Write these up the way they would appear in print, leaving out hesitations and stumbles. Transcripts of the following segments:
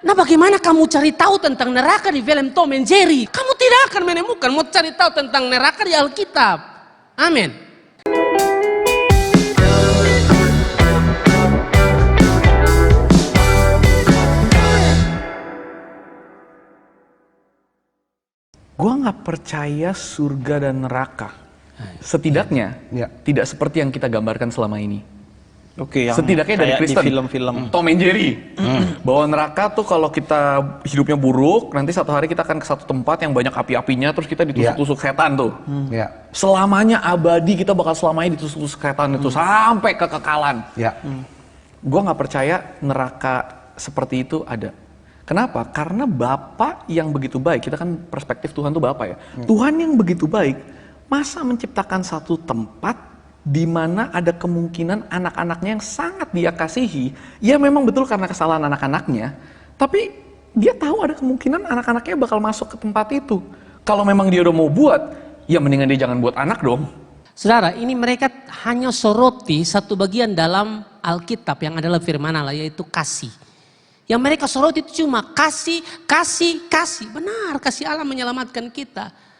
Nah, bagaimana kamu cari tahu tentang neraka di film Tom and Jerry? Kamu tidak akan menemukan. Mau cari tahu tentang neraka di Alkitab. Amin. Gua nggak percaya surga dan neraka. Setidaknya tidak seperti yang kita gambarkan selama ini. Oke, yang setidaknya dari Kristen, di film-film Tom and Jerry, bahwa neraka tuh kalau kita hidupnya buruk, nanti satu hari kita akan ke satu tempat yang banyak api-apinya, terus kita ditusuk-tusuk setan tuh. Selamanya abadi, kita bakal selamanya ditusuk-tusuk setan itu sampai kekekalan. Gue nggak percaya neraka seperti itu ada. Kenapa? Karena Bapa yang begitu baik, kita kan perspektif Tuhan tuh Bapa ya. Tuhan yang begitu baik, masa menciptakan satu tempat di mana ada kemungkinan anak-anaknya yang sangat dia kasihi, ya memang betul karena kesalahan anak-anaknya, tapi dia tahu ada kemungkinan anak-anaknya bakal masuk ke tempat itu. Kalau memang dia udah mau buat, ya mendingan dia jangan buat anak dong. Saudara, ini mereka hanya soroti satu bagian dalam Alkitab yang adalah firman Allah, yaitu kasih. Yang mereka soroti itu cuma kasih, kasih, kasih. Benar, kasih Allah menyelamatkan kita.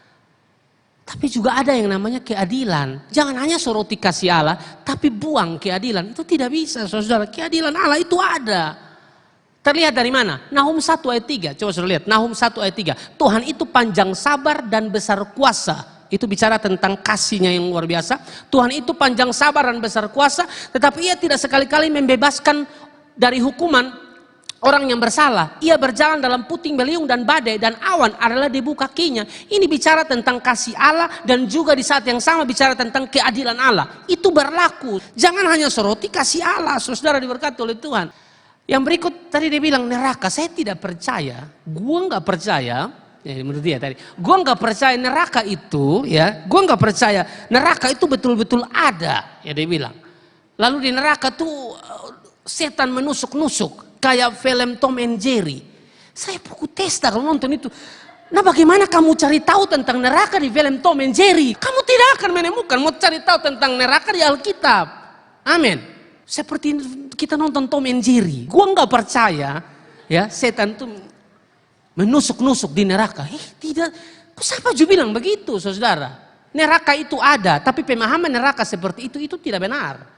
Tapi juga ada yang namanya keadilan. Jangan hanya soroti kasih Allah, tapi buang keadilan. Itu tidak bisa, saudara. Keadilan Allah itu ada. Terlihat dari mana? Nahum 1 ayat 3. Coba saudara lihat, Nahum 1 ayat 3. Tuhan itu panjang sabar dan besar kuasa. Itu bicara tentang kasihnya yang luar biasa. Tuhan itu panjang sabar dan besar kuasa, tetapi ia tidak sekali-kali membebaskan dari hukuman orang yang bersalah. Ia berjalan dalam puting beliung dan badai, dan awan adalah debu kakinya. Ini bicara tentang kasih Allah, dan juga di saat yang sama bicara tentang keadilan Allah. Itu berlaku. Jangan hanya soroti kasih Allah, saudara diberkati oleh Tuhan. Yang berikut tadi dia bilang neraka. Saya tidak percaya. Gua nggak percaya. Ya, menurut dia tadi. Gua nggak percaya neraka itu. Ya, gua nggak percaya neraka itu betul-betul ada. Ya dia bilang. Lalu di neraka tuh setan menusuk-nusuk. Kayak film Tom and Jerry. Saya buku testa kalau nonton itu. Nah, bagaimana kamu cari tahu tentang neraka di film Tom and Jerry? Kamu tidak akan menemukan. Mau cari tahu tentang neraka di Alkitab. Amin. Seperti kita nonton Tom and Jerry. Gua nggak percaya ya setan itu menusuk-nusuk di neraka. Tidak. Kok siapa juga bilang begitu, saudara? Neraka itu ada, tapi pemahaman neraka seperti itu tidak benar.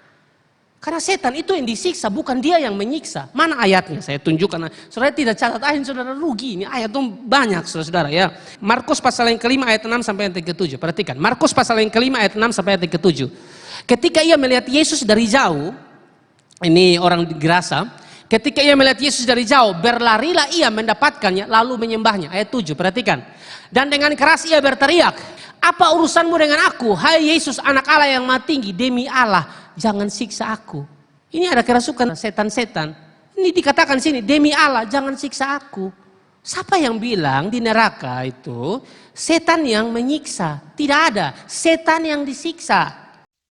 Karena setan itu yang disiksa, bukan dia yang menyiksa. Mana ayatnya? Saya tunjukkan. Saudara tidak catat ayat, saudara rugi. Ini ayat itu banyak, saudara ya. Markus pasal yang kelima ayat 6 sampai ayat ke-7. Perhatikan. Markus pasal yang kelima ayat 6 sampai ayat ke-7. Ketika ia melihat Yesus dari jauh, ini orang Gerasa. Ketika ia melihat Yesus dari jauh, berlarilah ia mendapatkannya, lalu menyembahnya. Ayat 7, perhatikan. Dan dengan keras ia berteriak, apa urusanmu dengan aku? Hai Yesus, anak Allah yang maha tinggi, demi Allah, jangan siksa aku. Ini ada kerasukan setan-setan. Ini dikatakan sini, demi Allah jangan siksa aku. Siapa yang bilang di neraka itu setan yang menyiksa? Tidak ada, setan yang disiksa.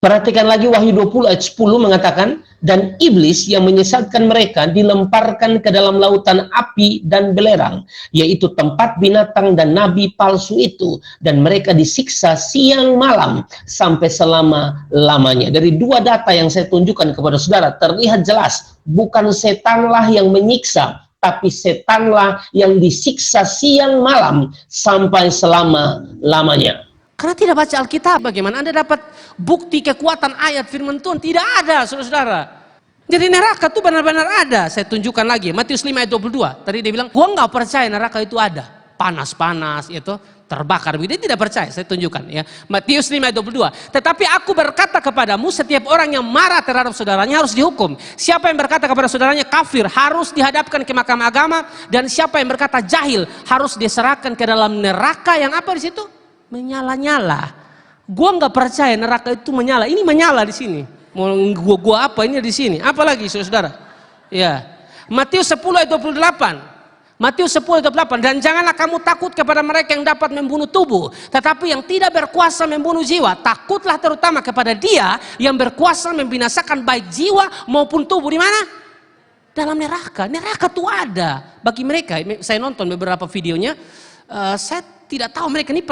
Perhatikan lagi Wahyu 20 ayat 10 mengatakan, dan iblis yang menyesatkan mereka dilemparkan ke dalam lautan api dan belerang, yaitu tempat binatang dan nabi palsu itu, dan mereka disiksa siang malam sampai selama-lamanya. Dari dua data yang saya tunjukkan kepada saudara, terlihat jelas bukan setanlah yang menyiksa, tapi setanlah yang disiksa siang malam sampai selama-lamanya. Karena tidak baca Alkitab, bagaimana Anda dapat bukti kekuatan ayat firman Tuhan? Tidak ada, saudara-saudara. Jadi neraka itu benar-benar ada. Saya tunjukkan lagi, Matius 5 ayat 22. Tadi dia bilang, gua nggak percaya neraka itu ada. Panas-panas, itu terbakar. Dia tidak percaya, saya tunjukkan ya. Matius 5 ayat 22. Tetapi aku berkata kepadamu, setiap orang yang marah terhadap saudaranya harus dihukum. Siapa yang berkata kepada saudaranya kafir harus dihadapkan ke mahkamah agama. Dan siapa yang berkata jahil harus diserahkan ke dalam neraka yang apa di situ? Menyala-nyala. Gua nggak percaya neraka itu menyala. Ini menyala di sini. Mau gua apa ini di sini? Apalagi saudara? Ya. Matius 10 ayat 28. Matius 10 ayat 28. Dan janganlah kamu takut kepada mereka yang dapat membunuh tubuh, tetapi yang tidak berkuasa membunuh jiwa. Takutlah terutama kepada Dia yang berkuasa membinasakan baik jiwa maupun tubuh. Di mana? Dalam neraka. Neraka itu ada. Bagi mereka, saya nonton beberapa videonya, saya tidak tahu mereka ini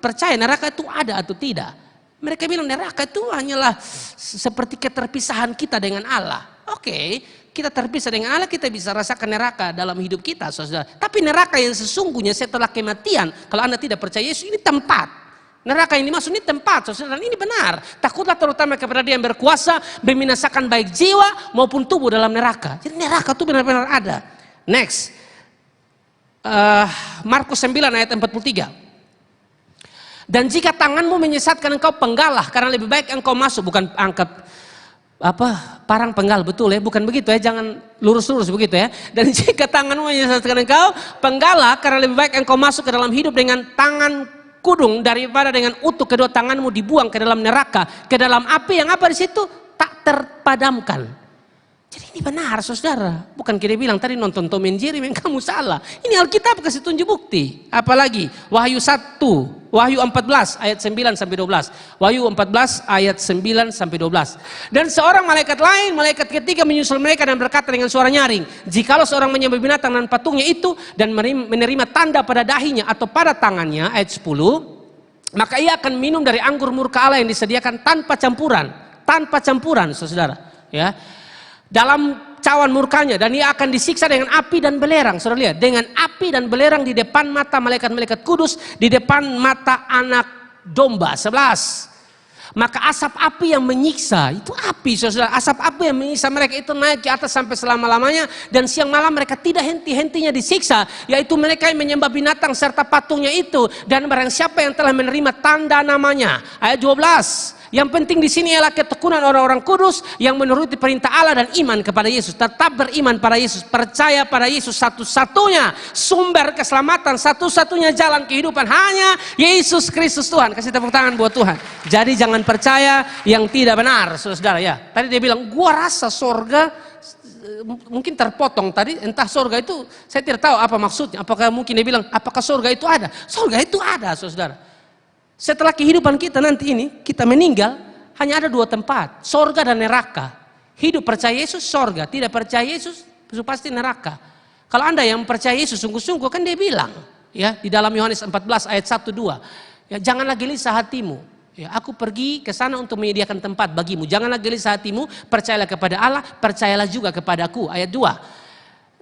percaya neraka itu ada atau tidak. Mereka bilang neraka itu hanyalah seperti keterpisahan kita dengan Allah. Oke, kita terpisah dengan Allah, kita bisa rasakan neraka dalam hidup kita, saudara. Tapi neraka yang sesungguhnya setelah kematian, kalau Anda tidak percaya Yesus, ini tempat. Neraka yang dimaksud ini tempat, saudara. Dan ini benar. Takutlah terutama kepada Dia yang berkuasa, membinasakan baik jiwa maupun tubuh dalam neraka. Jadi neraka itu benar-benar ada. Next. Markus 9 ayat 43. Dan jika tanganmu menyesatkan engkau, penggalah, karena lebih baik engkau masuk, bukan angkat parang penggal, betul ya, bukan begitu ya, jangan lurus-lurus begitu ya. Dan jika tanganmu menyesatkan engkau, penggalah, karena lebih baik engkau masuk ke dalam hidup dengan tangan kudung daripada dengan utuh kedua tanganmu dibuang ke dalam neraka, ke dalam api yang apa di situ tak terpadamkan. Jadi ini benar, saudara. Bukan kita bilang tadi nonton Tom and Jerry, memang kamu salah. Ini Alkitab kasih tunjuk bukti. Apalagi Wahyu 1, Wahyu 14 ayat 9 sampai 12. Wahyu 14 ayat 9 sampai 12. Dan seorang malaikat lain, malaikat ketiga menyusul mereka dan berkata dengan suara nyaring, jikalau seorang menyembah binatang dan patungnya itu dan menerima tanda pada dahinya atau pada tangannya, ayat 10, maka ia akan minum dari anggur murka Allah yang disediakan tanpa campuran, saudara. Ya. Dalam cawan murkanya, dan ia akan disiksa dengan api dan belerang. Saudara lihat, dengan api dan belerang di depan mata malaikat-malaikat kudus, di depan mata anak domba. 11. Maka asap api yang menyiksa, itu api saudara, asap api yang menyiksa mereka itu naik ke atas sampai selama-lamanya, dan siang malam mereka tidak henti-hentinya disiksa, yaitu mereka yang menyembah binatang serta patungnya itu, dan barang siapa yang telah menerima tanda namanya. Ayat 12. Yang penting di sini ialah ketekunan orang-orang kudus yang menuruti perintah Allah dan iman kepada Yesus. Tetap beriman pada Yesus, percaya pada Yesus, satu-satunya sumber keselamatan, satu-satunya jalan kehidupan hanya Yesus Kristus Tuhan. Kasih tepuk tangan buat Tuhan. Jadi jangan percaya yang tidak benar, saudara ya. Tadi dia bilang, gua rasa sorga mungkin terpotong tadi, entah sorga itu saya tidak tahu apa maksudnya. Apakah mungkin dia bilang, apakah sorga itu ada? Sorga itu ada, saudara. Setelah kehidupan kita nanti ini, kita meninggal, hanya ada dua tempat, sorga dan neraka. Hidup percaya Yesus, sorga. Tidak percaya Yesus, itu pasti neraka. Kalau Anda yang percaya Yesus sungguh-sungguh, kan dia bilang, ya di dalam Yohanes 14 ayat 1-2, ya janganlah gelisah hatimu. Ya, aku pergi ke sana untuk menyediakan tempat bagimu. Janganlah gelisah hatimu, percayalah kepada Allah, percayalah juga kepadaku. Ayat 2.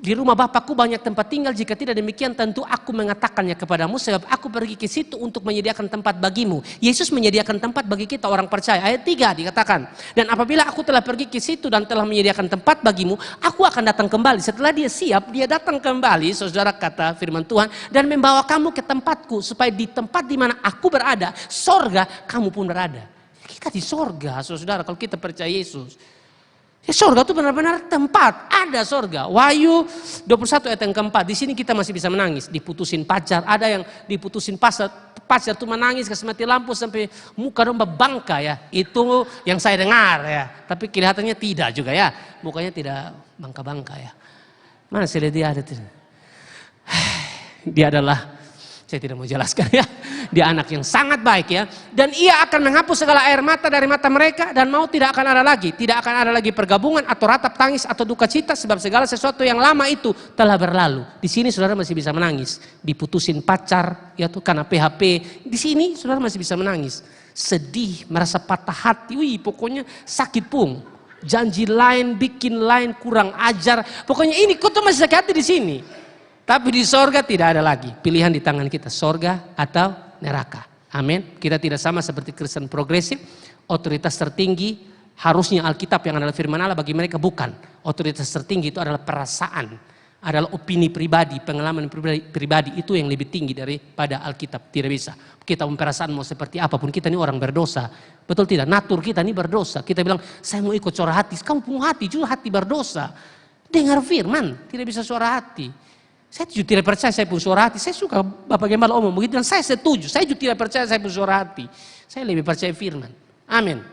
Di rumah Bapakku banyak tempat tinggal, jika tidak demikian tentu aku mengatakannya kepadamu, sebab aku pergi ke situ untuk menyediakan tempat bagimu. Yesus menyediakan tempat bagi kita orang percaya. Ayat 3 dikatakan, dan apabila aku telah pergi ke situ dan telah menyediakan tempat bagimu, aku akan datang kembali. Setelah dia siap, dia datang kembali, saudara, kata firman Tuhan, dan membawa kamu ke tempatku, supaya di tempat di mana aku berada, sorga, kamu pun berada. Kita di sorga, saudara, kalau kita percaya Yesus. Ya, sorga itu benar-benar tempat, ada sorga. Wahyu 21 ayat yang keempat, di sini kita masih bisa menangis, diputusin pacar, ada yang diputusin pacar itu menangis kasih mati lampu sampai muka domba bangka ya. Itu yang saya dengar ya, tapi kelihatannya tidak juga ya, mukanya tidak bangka-bangka ya. Mana sih dia ada? Dia adalah, saya tidak mau jelaskan ya, dia anak yang sangat baik ya, dan ia akan menghapus segala air mata dari mata mereka, dan maut tidak akan ada lagi, tidak akan ada lagi pergabungan atau ratap tangis atau duka cita, sebab segala sesuatu yang lama itu telah berlalu. Di sini saudara masih bisa menangis, diputusin pacar ya tuh karena PHP, di sini saudara masih bisa menangis, sedih, merasa patah hati, wih pokoknya sakit pung, janji lain, bikin lain, kurang ajar, pokoknya ini kau tuh masih sakit hati di sini. Tapi di sorga tidak ada lagi, pilihan di tangan kita, sorga atau neraka. Amin. Kita tidak sama seperti Kristen progresif, otoritas tertinggi harusnya Alkitab yang adalah firman Allah, bagi mereka bukan. Otoritas tertinggi itu adalah perasaan, adalah opini pribadi, pengalaman pribadi, itu yang lebih tinggi daripada Alkitab. Tidak bisa. Kita perasaan mau seperti apapun, kita ini orang berdosa. Betul tidak? Natur kita ini berdosa. Kita bilang, saya mau ikut suara hati, kamu punya hati, juga hati berdosa. Dengar firman, tidak bisa suara hati. Saya juga tidak percaya saya punya suara hati. Saya suka Bapak Gembala omong begitu dan saya setuju. Saya juga tidak percaya saya punya suara hati. Saya lebih percaya firman. Amin.